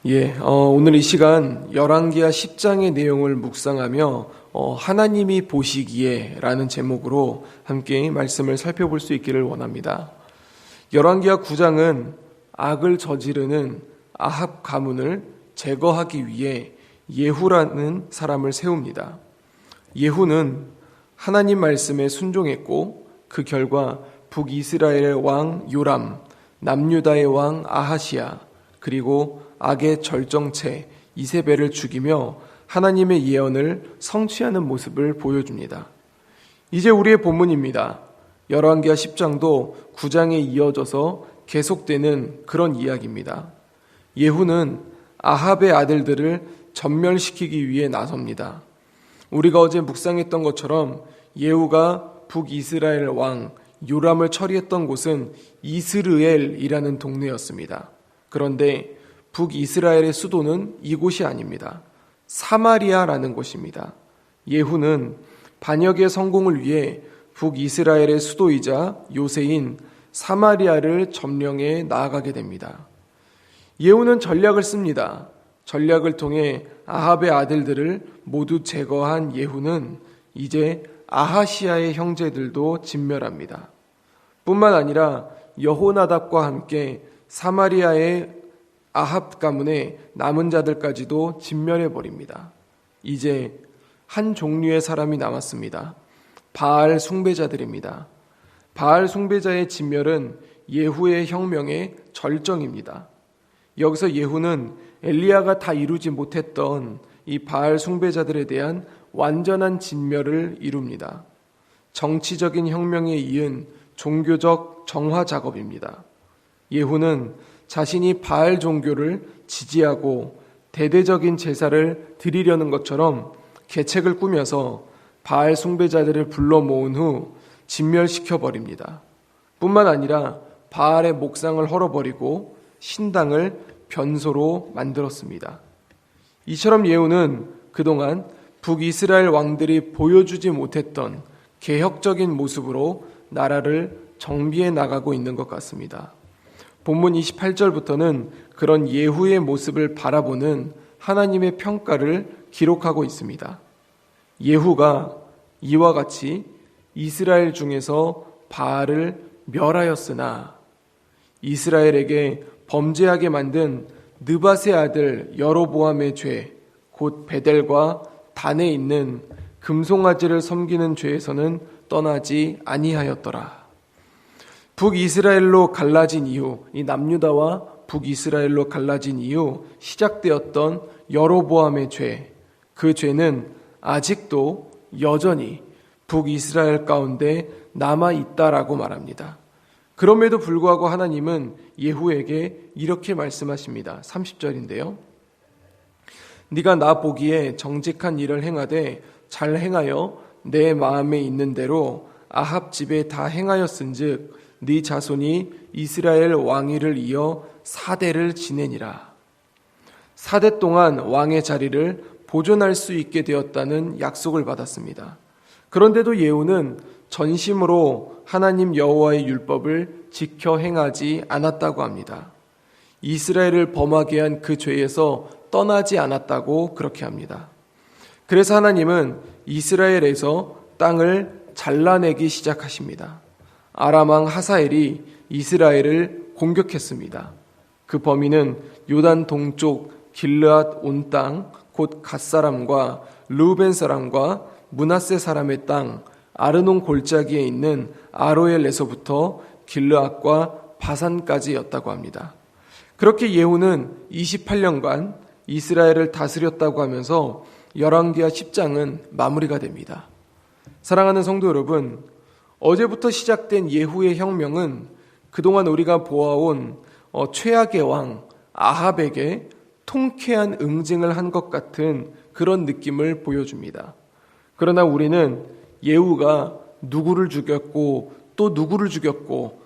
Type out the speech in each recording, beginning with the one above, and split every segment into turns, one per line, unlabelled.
오늘 이 시간 열왕기하 10장의 내용을 묵상하며 하나님이 보시기에 라는 제목으로 함께 말씀을 살펴볼 수 있기를 원합니다. 열왕기하 9장은 악을 저지르는 아합 가문을 제거하기 위해 예후라는 사람을 세웁니다. 예후는 하나님 말씀에 순종했고 그 결과 북이스라엘의 왕 요람, 남유다의 왕 아하시야, 그리고 악의 절정체 이세벨을 죽이며 하나님의 예언을 성취하는 모습을 보여줍니다. 이제 우리의 본문입니다. 열왕기하 10장도 9장에 이어져서 계속되는 그런 이야기입니다. 예후는 아합의 아들들을 전멸시키기 위해 나섭니다. 우리가 어제 묵상했던 것처럼 예후가 북이스라엘 왕 요람을 처리했던 곳은 이스르엘이라는 동네였습니다. 그런데 북이스라엘의 수도는 이곳이 아닙니다. 사마리아라는 곳입니다. 예후는 반역의 성공을 위해 북이스라엘의 수도이자 요새인 사마리아를 점령해 나아가게 됩니다. 예후는 전략을 씁니다. 전략을 통해 아합의 아들들을 모두 제거한 예후는 이제 아하시아의 형제들도 진멸합니다. 뿐만 아니라 여호나답과 함께 사마리아의 아합 가문의 남은 자들까지도 진멸해버립니다. 이제 한 종류의 사람이 남았습니다. 바알 숭배자들입니다. 바알 숭배자의 진멸은 예후의 혁명의 절정입니다. 여기서 예후는 엘리야가 다 이루지 못했던 이 바알 숭배자들에 대한 완전한 진멸을 이룹니다. 정치적인 혁명에 이은 종교적 정화 작업입니다. 예후는 자신이 바알 종교를 지지하고 대대적인 제사를 드리려는 것처럼 계책을 꾸며서 바알 숭배자들을 불러 모은 후 진멸시켜버립니다. 뿐만 아니라 바알의 목상을 헐어버리고 신당을 변소로 만들었습니다. 이처럼 예후는 그동안 북이스라엘 왕들이 보여주지 못했던 개혁적인 모습으로 나라를 정비해 나가고 있는 것 같습니다. 본문 28절부터는 그런 예후의 모습을 바라보는 하나님의 평가를 기록하고 있습니다. 예후가 이와 같이 이스라엘 중에서 바알을 멸하였으나 이스라엘에게 범죄하게 만든 느밧의 아들 여로보암의 죄, 곧 베델과 단에 있는 금송아지를 섬기는 죄에서는 떠나지 아니하였더라. 북이스라엘로 갈라진 이후, 이 남유다와 북이스라엘로 갈라진 이후 시작되었던 여로보암의 죄, 그 죄는 아직도 여전히 북이스라엘 가운데 남아있다라고 말합니다. 그럼에도 불구하고 하나님은 예후에게 이렇게 말씀하십니다. 30절인데요. 네가 나 보기에 정직한 일을 행하되 잘 행하여 내 마음에 있는 대로 아합 집에 다 행하였은즉 네 자손이 이스라엘 왕위를 이어 4대를 지내니라. 4대 동안 왕의 자리를 보존할 수 있게 되었다는 약속을 받았습니다. 그런데도 예후는 전심으로 하나님 여호와의 율법을 지켜 행하지 않았다고 합니다. 이스라엘을 범하게 한 그 죄에서 떠나지 않았다고 그렇게 합니다. 그래서 하나님은 이스라엘에서 땅을 잘라내기 시작하십니다. 아람 왕 하사엘이 이스라엘을 공격했습니다. 그 범위는 요단 동쪽 길르앗 온 땅, 곧 갓 사람과 르우벤 사람과 므낫세 사람의 땅, 아르논 골짜기에 있는 아로엘에서부터 길르앗과 바산까지였다고 합니다. 그렇게 예후는 28년간 이스라엘을 다스렸다고 하면서 열왕기하 10장은 마무리가 됩니다. 사랑하는 성도 여러분, 어제부터 시작된 예후의 혁명은 그동안 우리가 보아온 최악의 왕 아합에게 통쾌한 응징을 한 것 같은 그런 느낌을 보여줍니다. 그러나 우리는 예후가 누구를 죽였고 또 누구를 죽였고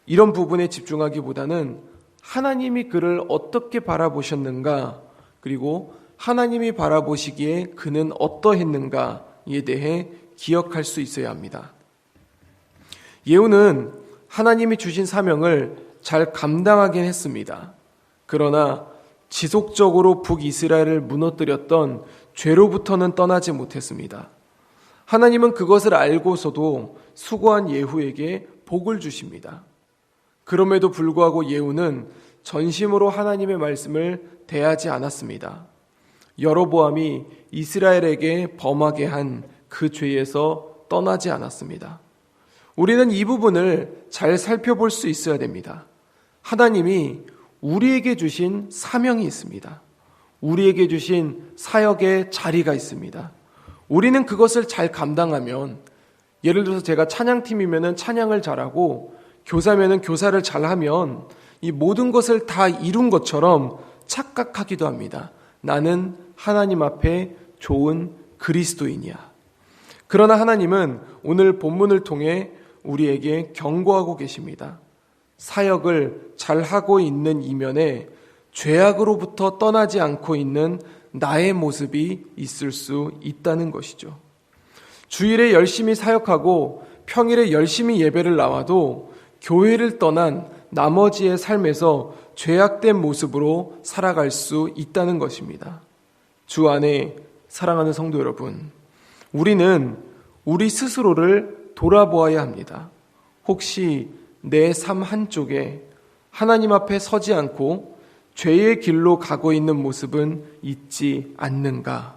이런 부분에 집중하기보다는 하나님이 그를 어떻게 바라보셨는가, 그리고 하나님이 바라보시기에 그는 어떠했는가에 대해 기억할 수 있어야 합니다. 예후는 하나님이 주신 사명을 잘 감당하긴 했습니다. 그러나 지속적으로 북이스라엘을 무너뜨렸던 죄로부터는 떠나지 못했습니다. 하나님은 그것을 알고서도 수고한 예후에게 복을 주십니다. 그럼에도 불구하고 예후는 전심으로 하나님의 말씀을 대하지 않았습니다. 여로보암이 이스라엘에게 범하게 한 그 죄에서 떠나지 않았습니다. 우리는 이 부분을 잘 살펴볼 수 있어야 됩니다. 하나님이 우리에게 주신 사명이 있습니다. 우리에게 주신 사역의 자리가 있습니다. 우리는 그것을 잘 감당하면, 예를 들어서 제가 찬양팀이면 찬양을 잘하고 교사면 교사를 잘하면 이 모든 것을 다 이룬 것처럼 착각하기도 합니다. 나는 하나님 앞에 좋은 그리스도인이야. 그러나 하나님은 오늘 본문을 통해 우리에게 경고하고 계십니다. 사역을 잘하고 있는 이면에 죄악으로부터 떠나지 않고 있는 나의 모습이 있을 수 있다는 것이죠. 주일에 열심히 사역하고 평일에 열심히 예배를 나와도 교회를 떠난 나머지의 삶에서 죄악된 모습으로 살아갈 수 있다는 것입니다. 주 안에 사랑하는 성도 여러분, 우리는 우리 스스로를 돌아보아야 합니다. 혹시 내 삶 한쪽에 하나님 앞에 서지 않고 죄의 길로 가고 있는 모습은 있지 않는가?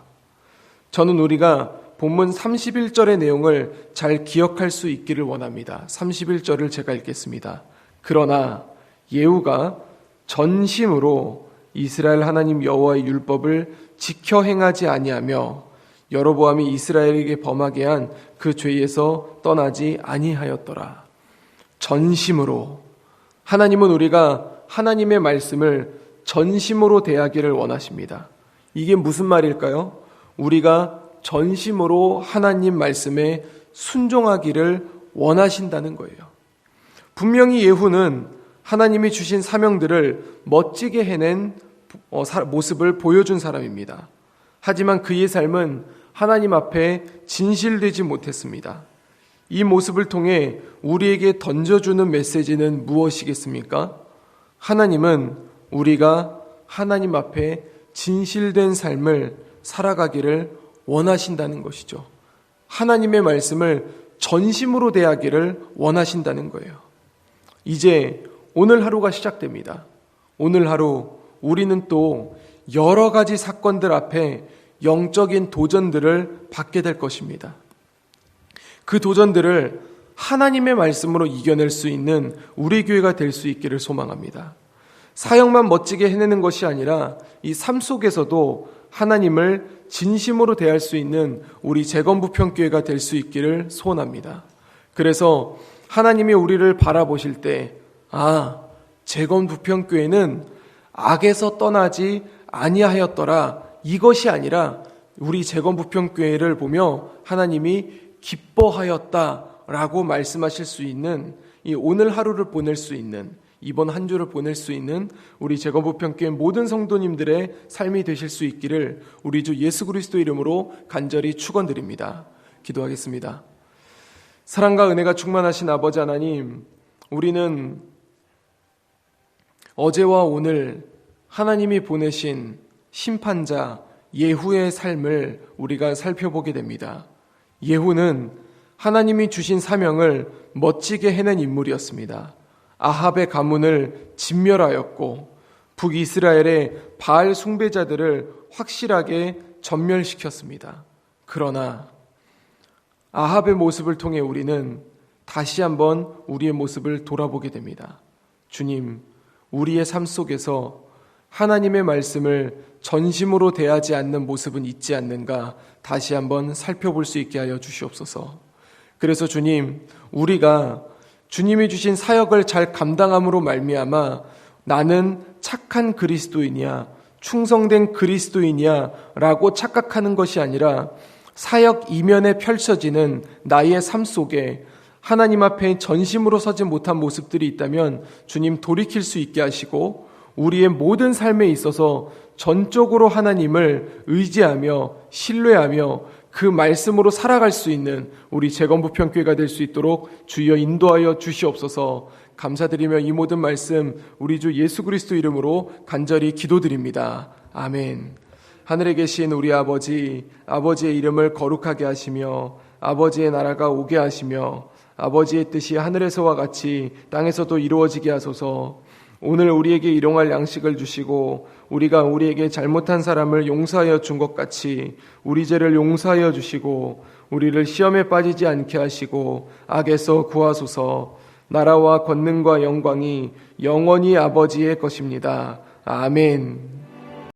저는 우리가 본문 31절의 내용을 잘 기억할 수 있기를 원합니다. 31절을 제가 읽겠습니다. 그러나 예후가 전심으로 이스라엘 하나님 여호와의 율법을 지켜 행하지 아니하며 여로보암이 이스라엘에게 범하게 한 그 죄에서 떠나지 아니하였더라. 전심으로. 하나님은 우리가 하나님의 말씀을 전심으로 대하기를 원하십니다. 이게 무슨 말일까요? 우리가 전심으로 하나님 말씀에 순종하기를 원하신다는 거예요. 분명히 예후는 하나님이 주신 사명들을 멋지게 해낸 모습을 보여준 사람입니다. 하지만 그의 삶은 하나님 앞에 진실되지 못했습니다. 이 모습을 통해 우리에게 던져주는 메시지는 무엇이겠습니까? 하나님은 우리가 하나님 앞에 진실된 삶을 살아가기를 원하신다는 것이죠. 하나님의 말씀을 전심으로 대하기를 원하신다는 거예요. 이제 오늘 하루가 시작됩니다. 오늘 하루 우리는 또 여러 가지 사건들 앞에 영적인 도전들을 받게 될 것입니다. 그 도전들을 하나님의 말씀으로 이겨낼 수 있는 우리 교회가 될 수 있기를 소망합니다. 사역만 멋지게 해내는 것이 아니라 이 삶 속에서도 하나님을 진심으로 대할 수 있는 우리 재건부평교회가 될 수 있기를 소원합니다. 그래서 하나님이 우리를 바라보실 때 재건부평교회는 악에서 떠나지 아니하였더라, 이것이 아니라 우리 재건부평교회를 보며 하나님이 기뻐하였다라고 말씀하실 수 있는, 이 오늘 하루를 보낼 수 있는, 이번 한 주를 보낼 수 있는 우리 재건부평교회 모든 성도님들의 삶이 되실 수 있기를 우리 주 예수 그리스도 이름으로 간절히 축원드립니다. 기도하겠습니다. 사랑과 은혜가 충만하신 아버지 하나님, 우리는 어제와 오늘 하나님이 보내신 심판자 예후의 삶을 우리가 살펴보게 됩니다. 예후는 하나님이 주신 사명을 멋지게 해낸 인물이었습니다. 아합의 가문을 진멸하였고 북이스라엘의 바알 숭배자들을 확실하게 전멸시켰습니다. 그러나 아합의 모습을 통해 우리는 다시 한번 우리의 모습을 돌아보게 됩니다. 주님, 우리의 삶 속에서 하나님의 말씀을 전심으로 대하지 않는 모습은 있지 않는가 다시 한번 살펴볼 수 있게 하여 주시옵소서. 그래서 주님, 우리가 주님이 주신 사역을 잘 감당함으로 말미암아 나는 착한 그리스도인이야, 충성된 그리스도인이야 라고 착각하는 것이 아니라 사역 이면에 펼쳐지는 나의 삶 속에 하나님 앞에 전심으로 서지 못한 모습들이 있다면 주님 돌이킬 수 있게 하시고 우리의 모든 삶에 있어서 전적으로 하나님을 의지하며 신뢰하며 그 말씀으로 살아갈 수 있는 우리 재건부평교회가 될 수 있도록 주여 인도하여 주시옵소서. 감사드리며 이 모든 말씀 우리 주 예수 그리스도 이름으로 간절히 기도드립니다. 아멘. 하늘에 계신 우리 아버지, 아버지의 이름을 거룩하게 하시며 아버지의 나라가 오게 하시며 아버지의 뜻이 하늘에서와 같이 땅에서도 이루어지게 하소서. 오늘 우리에게 일용할 양식을 주시고 우리가 우리에게 잘못한 사람을 용서하여 준 것 같이 우리 죄를 용서하여 주시고 우리를 시험에 빠지지 않게 하시고 악에서 구하소서. 나라와 권능과 영광이 영원히 아버지의 것입니다. 아멘.